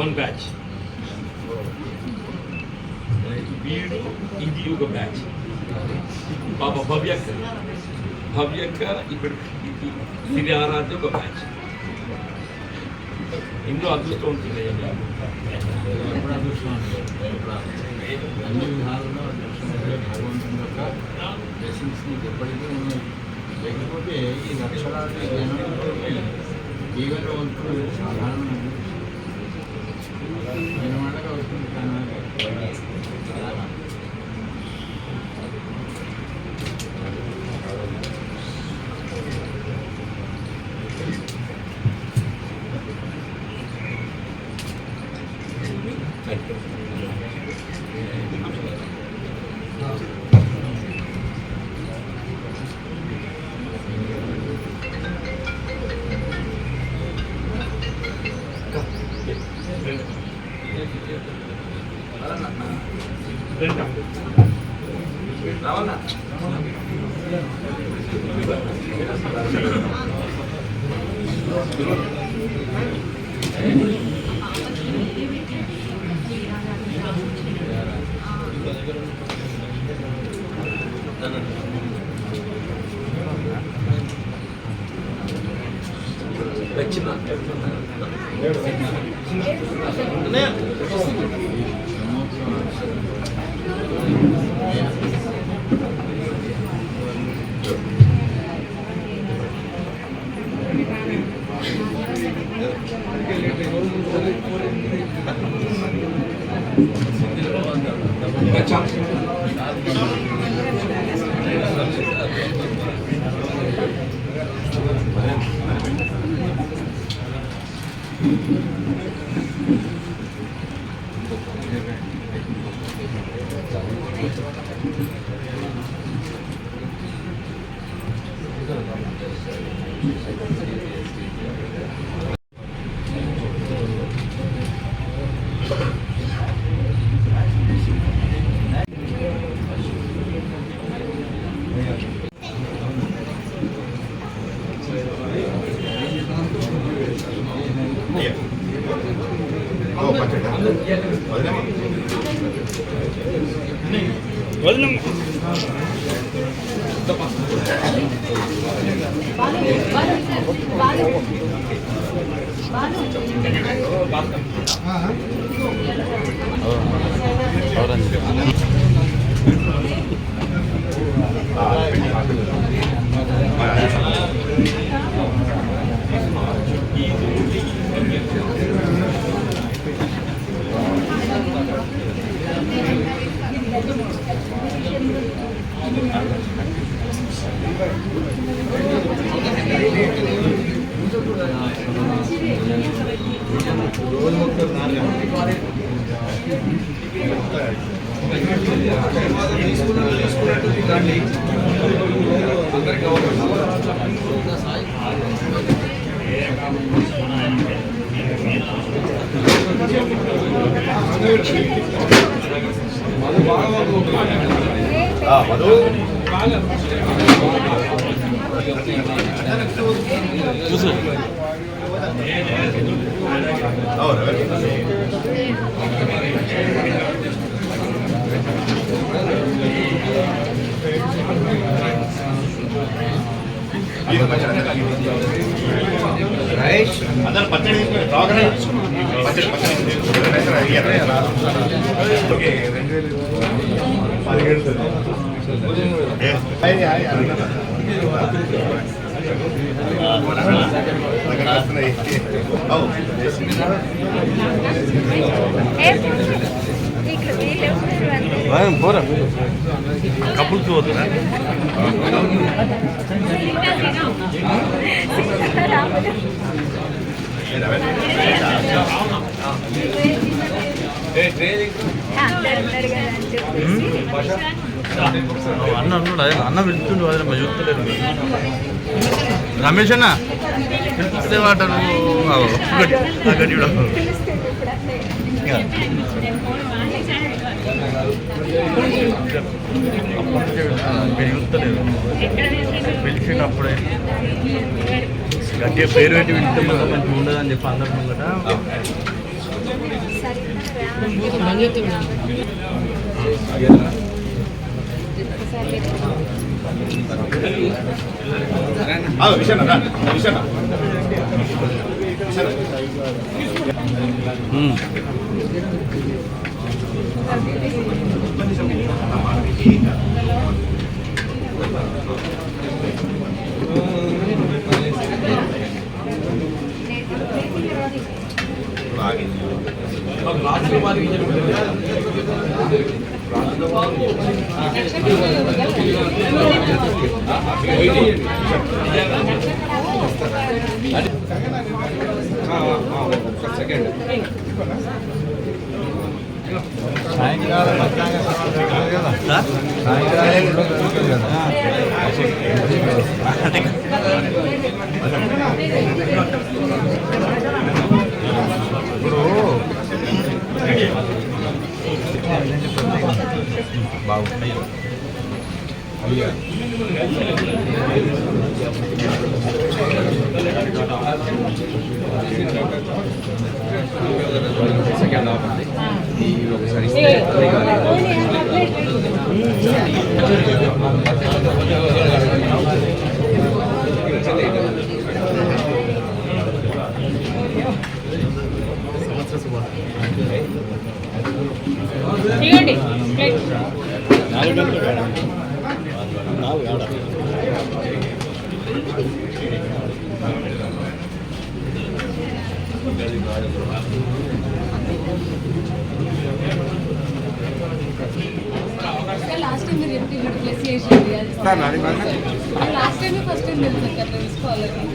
Speaker 4: One batch. వీడు ఇది ఒక బ్యాచ్. పాప భవ్యక్క ఇప్పుడు సిరి ఆరాధ్య ఒక బ్యాచ్. ఇందులో అదృష్టం ఉంటుంది.
Speaker 5: ఎప్పుడు అదృష్టం అంటే అన్ని విధాలుగా భగవంతుని యొక్క బ్లెస్సింగ్స్ నీకు ఎప్పటికీ ఉన్నాయి. లేకపోతే ఈ లక్షలాది జనంతో జీవనవంతులు సాధారణ నేను మాటగా వస్తుంది కానీ
Speaker 6: పోరా కపుల్కి పోతున్నా అన్న అన్నాడు అన్న పిలుస్తుండు అదే మా చూస్తలేరు రమేష్ అన్న పిలిస్తే వాట గడ్డి చూస్తలేదు పిలిచినప్పుడే గట్టిగా పేరు పెట్టి వింటే మంచిగా ఉండదని చెప్పి అందరి ముంగట
Speaker 3: విషయం
Speaker 6: బాగుంటాయి.
Speaker 7: లాస్ట్ టైం మీరు చెప్పి ప్లేస్ చేసేది లాస్ట్ టైం ఫస్ట్ టైం తెలుసు అట్లా తీసుకోవాలని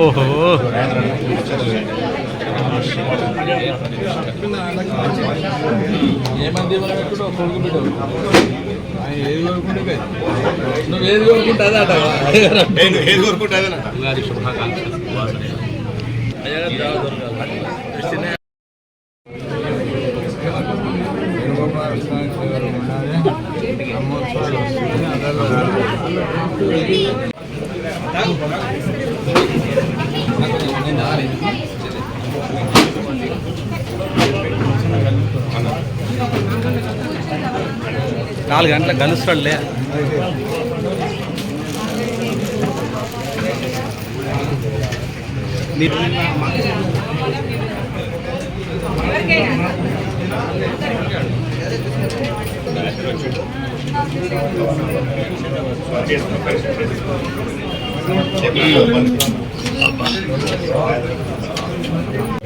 Speaker 6: ఓహో
Speaker 5: ఏమంది కొడుకు బిడ్డ ఆయన ఏది కోరుకుంటే నువ్వు ఏది కోరుకుంటే అదే అట
Speaker 3: ఏది కోరుకుంటే అదేనట.
Speaker 6: ఉగాది శుభాకాంక్షలు.
Speaker 5: బ్రహ్మోత్సవాలు వస్తున్నాయి.
Speaker 6: నాలుగు గంటలకు కలుస్తాడులే.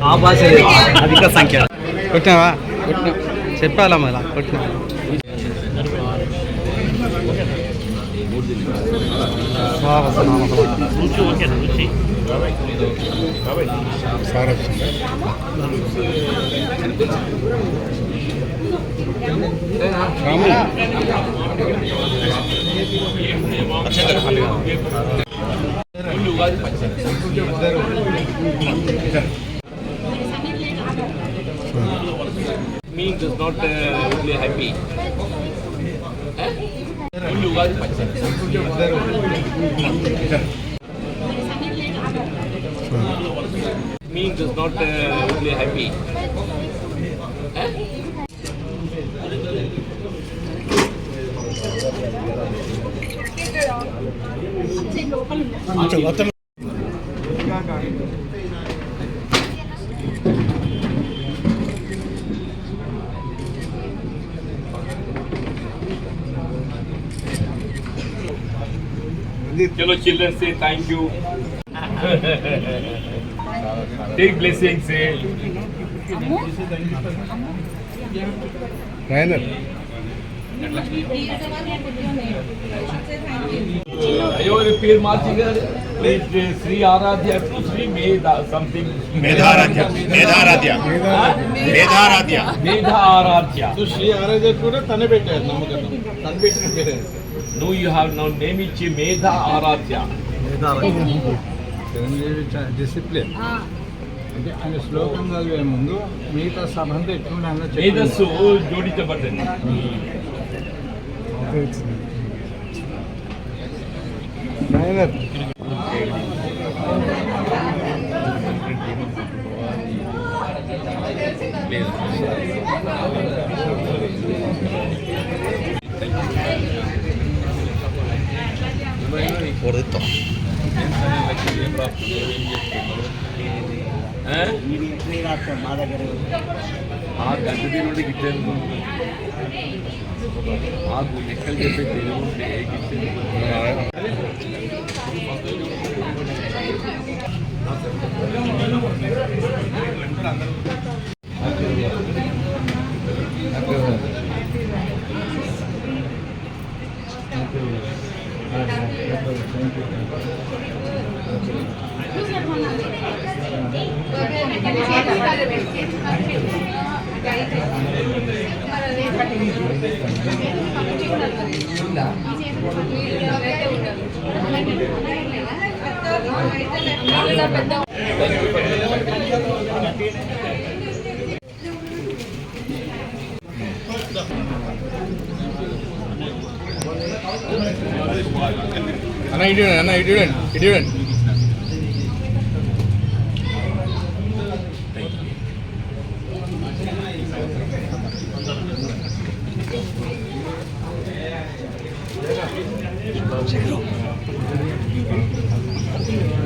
Speaker 6: ఆ భాష అధిక సంఖ్య కొట్టినావా? చెప్పాలా మళ్ళా కొట్టినా
Speaker 4: Means is not really happy. Means is not really happy. Chalo children say thank you. Take blessing say. అయ్యో పేరు మార్చి శ్రీ ఆరాధ్య శ్రీ మేధ సంథింగ్
Speaker 3: మేధారాధ్య మేధారాధ్య మేధారాధ్య
Speaker 4: మేధ ఆరాధ్య.
Speaker 5: శ్రీ ఆరాధ్య కూడా తనే పెట్టారు నమ్మకం తను పెట్టిన పేరు
Speaker 4: no you have now name ఇచ్చి మేధ ఆరాధ్య.
Speaker 5: చిరంజీవి డిసిప్లిన్ అంటే ఆయన శ్లోకం చదివే ముందు మిగతా సభ అంతా ఎట్లుండే అన్న
Speaker 4: మేధస్సు జోడించబడ్డది.
Speaker 6: కొడుతాం
Speaker 4: ఏం రాస్తున్నావు ఏం చేస్తున్నావు ఆ గంట తిరుగుడు గిట్టే మాకు లెక్కలు చెప్పే తెలివి ఉంటే
Speaker 5: అన్న ఇటు అన్న ఇటు
Speaker 6: Zero.